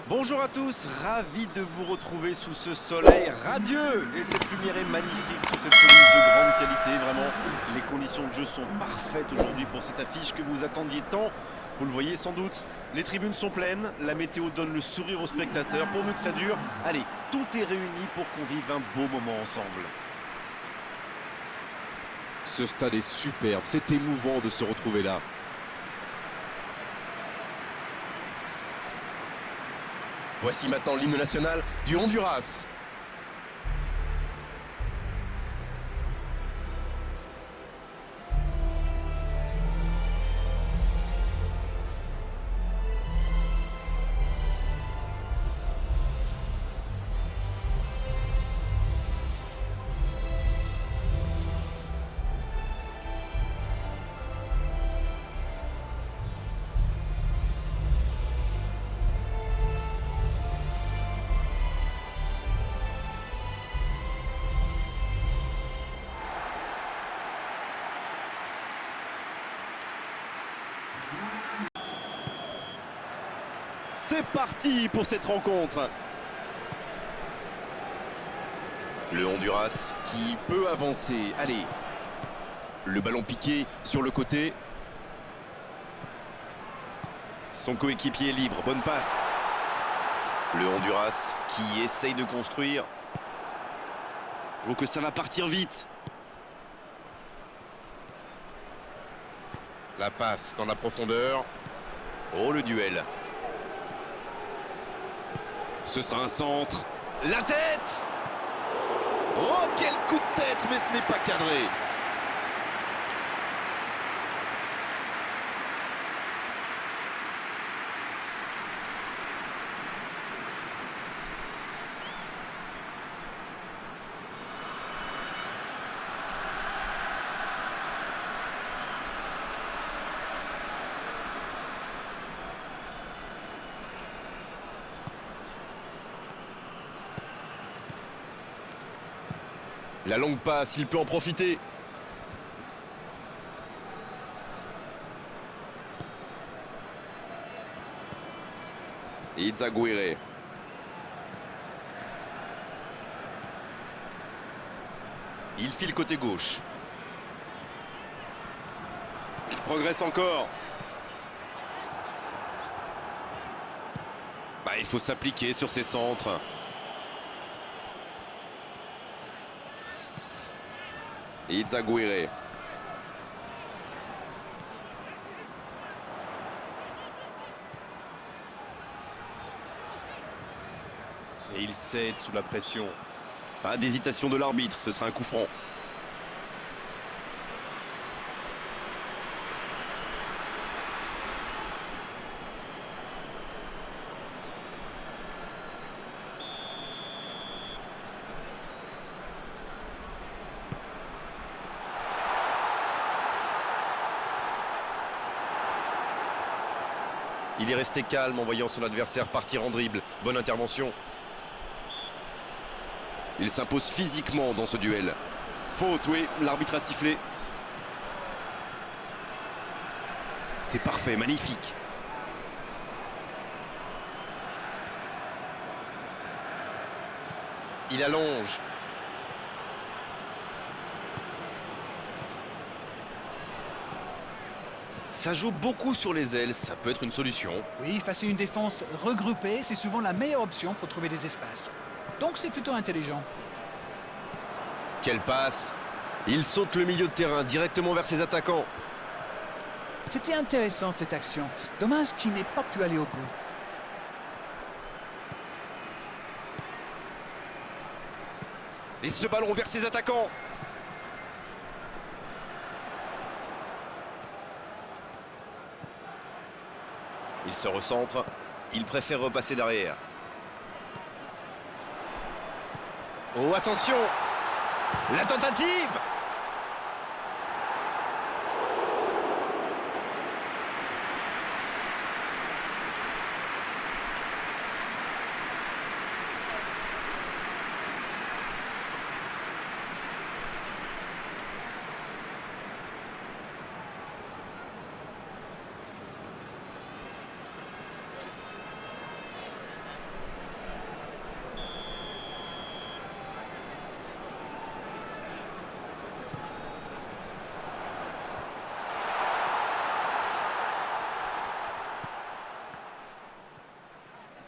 Bonjour à tous, ravi de vous retrouver sous ce soleil radieux et cette lumière est magnifique sur cette pelouse de grande qualité. Vraiment, les conditions de jeu sont parfaites aujourd'hui pour cette affiche que vous attendiez tant. Vous le voyez sans doute, les tribunes sont pleines, la météo donne le sourire aux spectateurs. Pourvu que ça dure, allez, tout est réuni pour qu'on vive un beau moment ensemble. Ce stade est superbe, c'est émouvant de se retrouver là. Voici maintenant l'hymne national du Honduras. C'est parti pour cette rencontre. Le Honduras qui peut avancer. Allez, le ballon piqué sur le côté. Son coéquipier est libre, bonne passe. Le Honduras qui essaye de construire. Je trouve que ça va partir vite. La passe dans la profondeur. Oh, le duel. Ce sera un centre. La tête! Oh, quel coup de tête, mais ce n'est pas cadré. La longue passe, il peut en profiter. Izaguirre. Il file côté gauche. Il progresse encore. Bah, il faut s'appliquer sur ses centres. Izaguirre. Et il cède sous la pression. Pas d'hésitation de l'arbitre, ce sera un coup franc. Il est resté calme en voyant son adversaire partir en dribble. Bonne intervention. Il s'impose physiquement dans ce duel. Faute, oui, l'arbitre a sifflé. C'est parfait, magnifique. Il allonge. Ça joue beaucoup sur les ailes, ça peut être une solution. Oui, face à une défense regroupée, c'est souvent la meilleure option pour trouver des espaces. Donc c'est plutôt intelligent. Quelle passe! Il saute le milieu de terrain directement vers ses attaquants. C'était intéressant cette action. Dommage qu'il n'ait pas pu aller au bout. Et ce ballon vers ses attaquants. Il se recentre. Il préfère repasser derrière. Oh, attention! La tentative!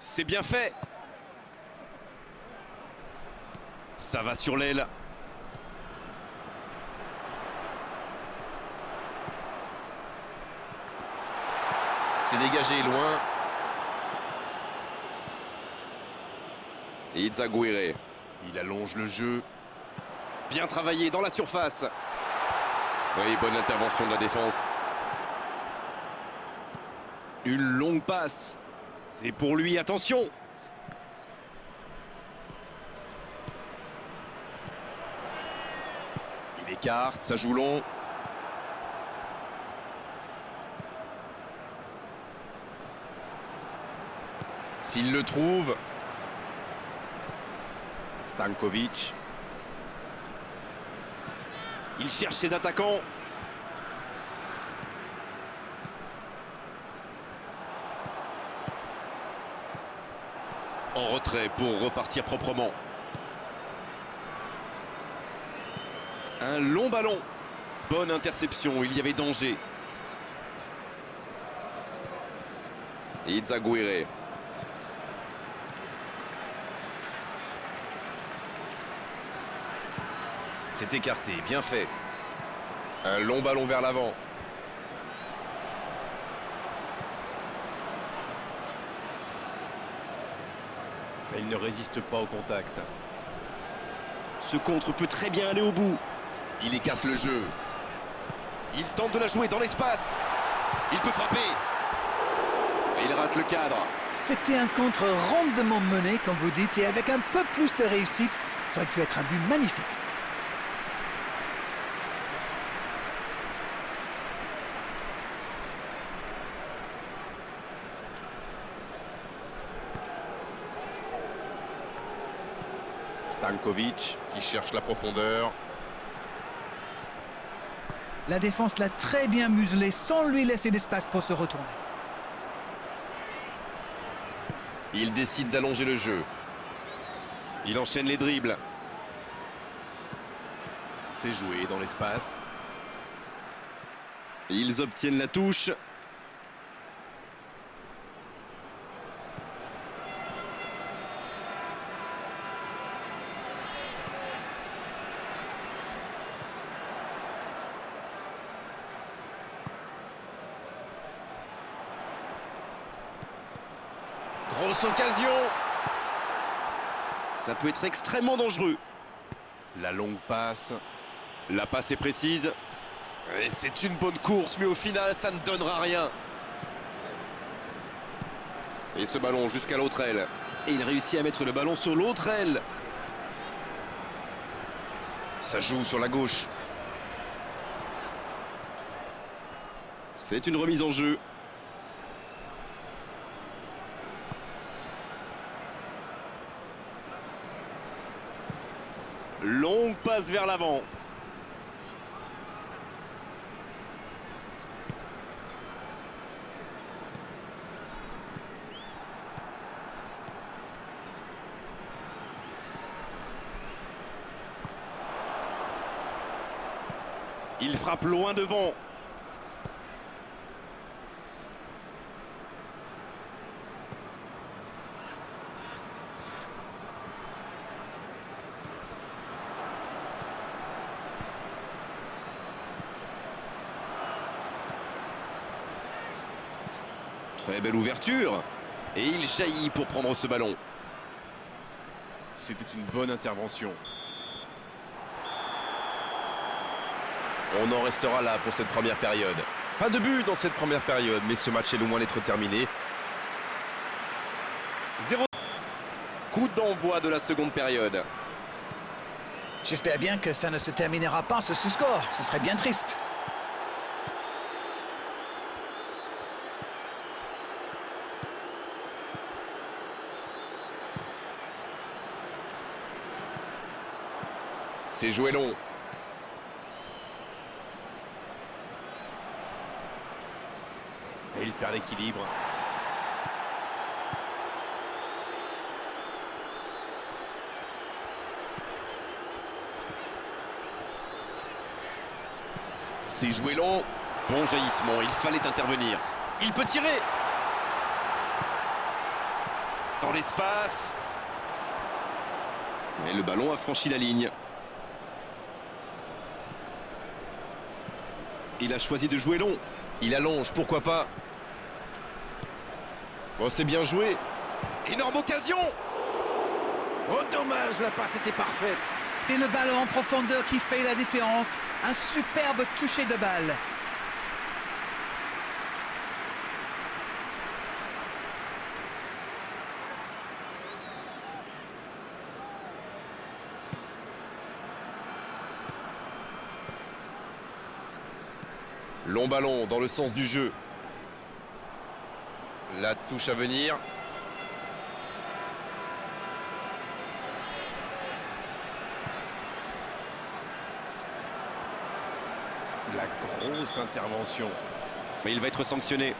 C'est bien fait. Ça va sur l'aile. C'est dégagé loin. Izaguirre. Il allonge le jeu. Bien travaillé dans la surface. Oui, bonne intervention de la défense. Une longue passe. C'est pour lui, attention. Il écarte, ça joue long. S'il le trouve. Stankovic. Il cherche ses attaquants. En retrait pour repartir proprement. Un long ballon. Bonne interception, il y avait danger. Izaguirre. C'est écarté, bien fait. Un long ballon vers l'avant. Mais il ne résiste pas au contact. Ce contre peut très bien aller au bout. Il écarte le jeu. Il tente de la jouer dans l'espace. Il peut frapper. Et il rate le cadre. C'était un contre rondement mené, comme vous dites, et avec un peu plus de réussite, ça aurait pu être un but magnifique. Stankovic qui cherche la profondeur. La défense l'a très bien muselé sans lui laisser d'espace pour se retourner. Il décide d'allonger le jeu. Il enchaîne les dribbles. C'est joué dans l'espace. Ils obtiennent la touche. Grosse occasion. Ça peut être extrêmement dangereux. La longue passe. La passe est précise. Et c'est une bonne course, mais au final, ça ne donnera rien. Et ce ballon jusqu'à l'autre aile. Et il réussit à mettre le ballon sur l'autre aile. Ça joue sur la gauche. C'est une remise en jeu. Longue passe vers l'avant. Il frappe loin devant. Très belle ouverture. Et il jaillit pour prendre ce ballon. C'était une bonne intervention. On en restera là pour cette première période. Pas de but dans cette première période, mais ce match est loin d'être terminé. 0. Coup d'envoi de la seconde période. J'espère bien que ça ne se terminera pas sur ce score. Ce serait bien triste. C'est joué long. Et il perd l'équilibre. C'est joué long. Bon jaillissement, il fallait intervenir. Il peut tirer. Dans l'espace. Et le ballon a franchi la ligne. Il a choisi de jouer long. Il allonge, pourquoi pas. Bon, c'est bien joué. Énorme occasion. Oh, dommage, la passe était parfaite. C'est le ballon en profondeur qui fait la différence. Un superbe toucher de balle. Long ballon dans le sens du jeu. La touche à venir. La grosse intervention. Mais il va être sanctionné.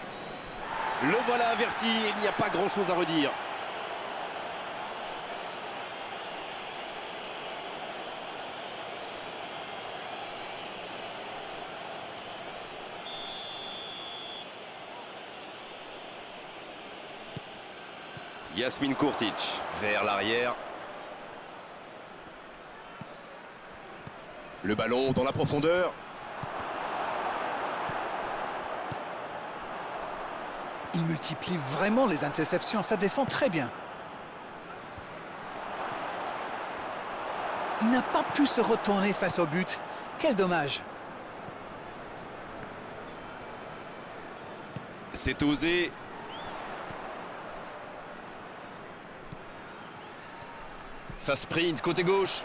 Le voilà averti, il n'y a pas grand-chose à redire. Yasmine Kurtic vers l'arrière. Le ballon dans la profondeur. Il multiplie vraiment les interceptions. Ça défend très bien. Il n'a pas pu se retourner face au but. Quel dommage. C'est osé. Ça sprint côté gauche.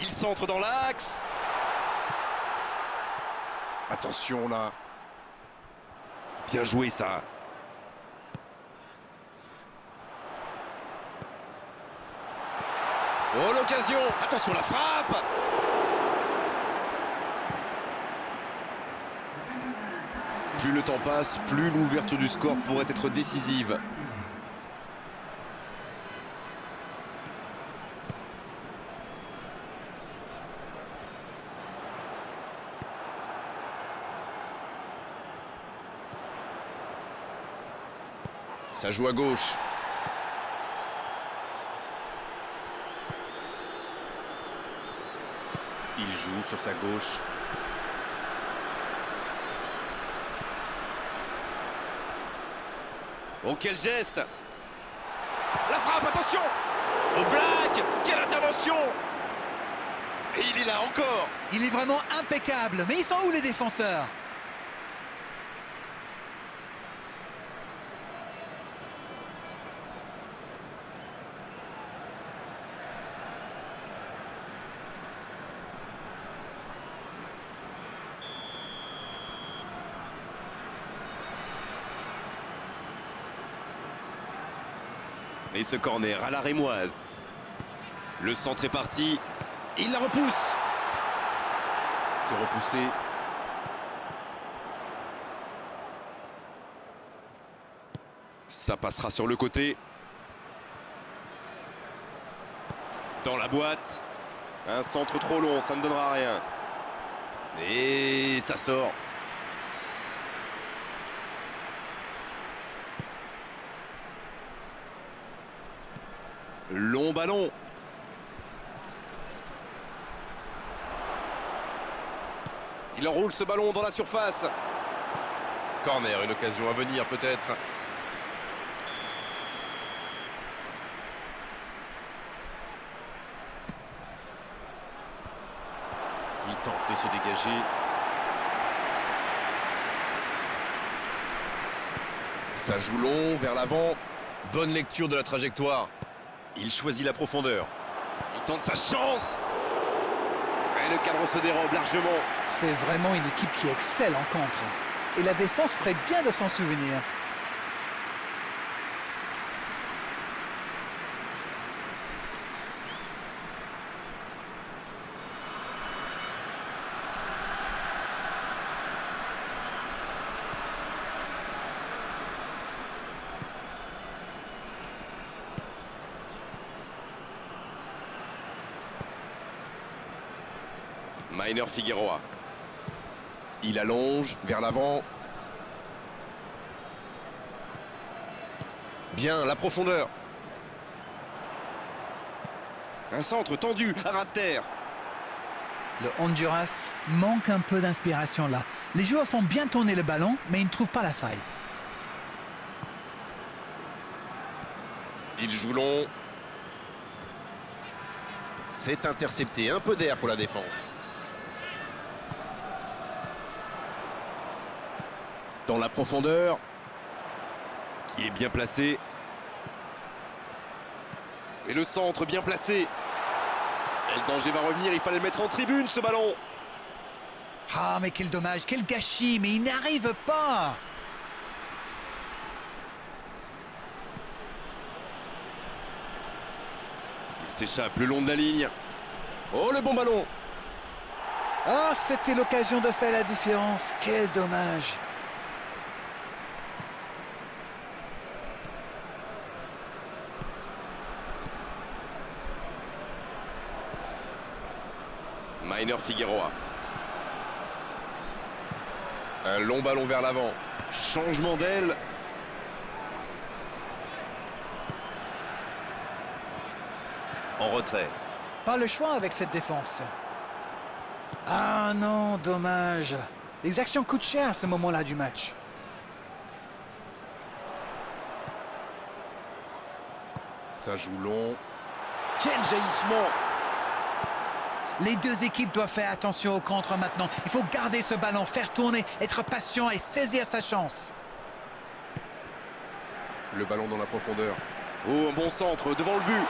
Il centre dans l'axe. Attention là. Bien joué ça. Oh l'occasion. Attention la frappe. Plus le temps passe, plus l'ouverture du score pourrait être décisive. Ça joue à gauche. Il joue sur sa gauche. Oh quel geste. La frappe, attention. Au black. Quelle intervention. Et il est là encore. Il est vraiment impeccable. Mais ils sont où les défenseurs? Et ce corner à la rémoise. Le centre est parti. Il la repousse. C'est repoussé. Ça passera sur le côté. Dans la boîte. Un centre trop long, ça ne donnera rien. Et ça sort. Long ballon. Il enroule ce ballon dans la surface. Corner, une occasion à venir peut-être. Il tente de se dégager. Ça joue long vers l'avant. Bonne lecture de la trajectoire. Il choisit la profondeur. Il tente sa chance. Et le cadre se dérobe largement. C'est vraiment une équipe qui excelle en contre. Et la défense ferait bien de s'en souvenir. Maïner Figueroa. Il allonge vers l'avant. Bien, la profondeur. Un centre tendu, à ras de terre. Le Honduras manque un peu d'inspiration là. Les joueurs font bien tourner le ballon, mais ils ne trouvent pas la faille. Il joue long. C'est intercepté, un peu d'air pour la défense. Dans la profondeur. Qui est bien placé. Et le centre bien placé. Et le danger va revenir, il fallait le mettre en tribune ce ballon. Ah, mais quel dommage, quel gâchis, mais il n'arrive pas. Il s'échappe le long de la ligne. Oh, le bon ballon. Ah, c'était l'occasion de faire la différence, quel dommage. Miner Figueroa. Un long ballon vers l'avant. Changement d'aile. En retrait. Pas le choix avec cette défense. Ah non, dommage. Les actions coûtent cher à ce moment-là du match. Ça joue long. Quel jaillissement! Les deux équipes doivent faire attention au contre maintenant. Il faut garder ce ballon, faire tourner, être patient et saisir sa chance. Le ballon dans la profondeur. Oh, un bon centre devant le but.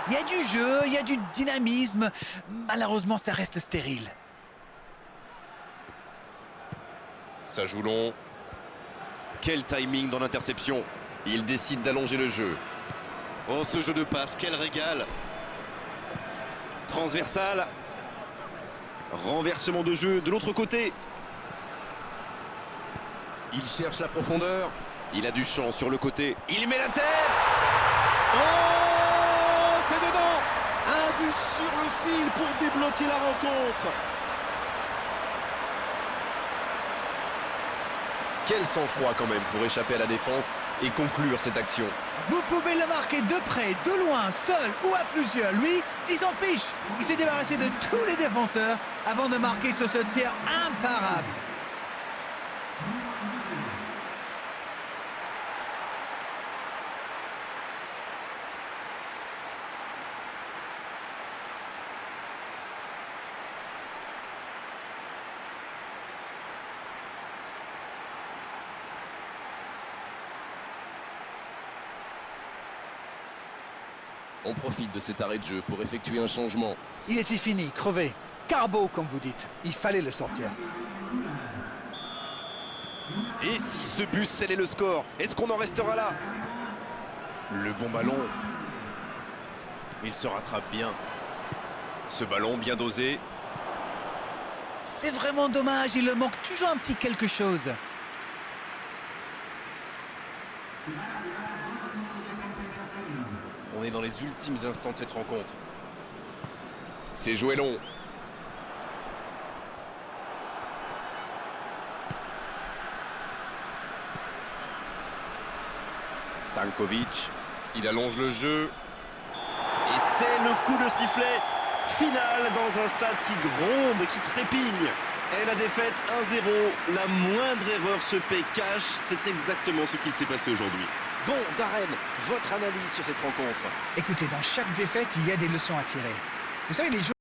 Il y a du jeu, il y a du dynamisme. Malheureusement, ça reste stérile. Ça joue long. Quel timing dans l'interception. Il décide d'allonger le jeu. Oh, ce jeu de passe, quel régal. Transversal. Renversement de jeu de l'autre côté. Il cherche la profondeur. Il a du champ sur le côté. Il met la tête. Oh, c'est dedans. Un but sur le fil pour débloquer la rencontre. Quel sang-froid quand même pour échapper à la défense et conclure cette action. Vous pouvez le marquer de près, de loin, seul ou à plusieurs. Lui, il s'en fiche. Il s'est débarrassé de tous les défenseurs avant de marquer sur ce tir imparable. On profite de cet arrêt de jeu pour effectuer un changement. Il était fini, crevé. Carbo, comme vous dites. Il fallait le sortir. Et si ce but scellait le score, est-ce qu'on en restera là? Le bon ballon. Il se rattrape bien. Ce ballon bien dosé. C'est vraiment dommage, il leur manque toujours un petit quelque chose. On est dans les ultimes instants de cette rencontre. C'est joué long. Stankovic. Il allonge le jeu. Et c'est le coup de sifflet final dans un stade qui gronde, qui trépigne. Et la défaite 1-0, la moindre erreur se paie cash. C'est exactement ce qu'il s'est passé aujourd'hui. Bon, Darren, votre analyse sur cette rencontre? Écoutez, dans chaque défaite, il y a des leçons à tirer. Vous savez, les joueurs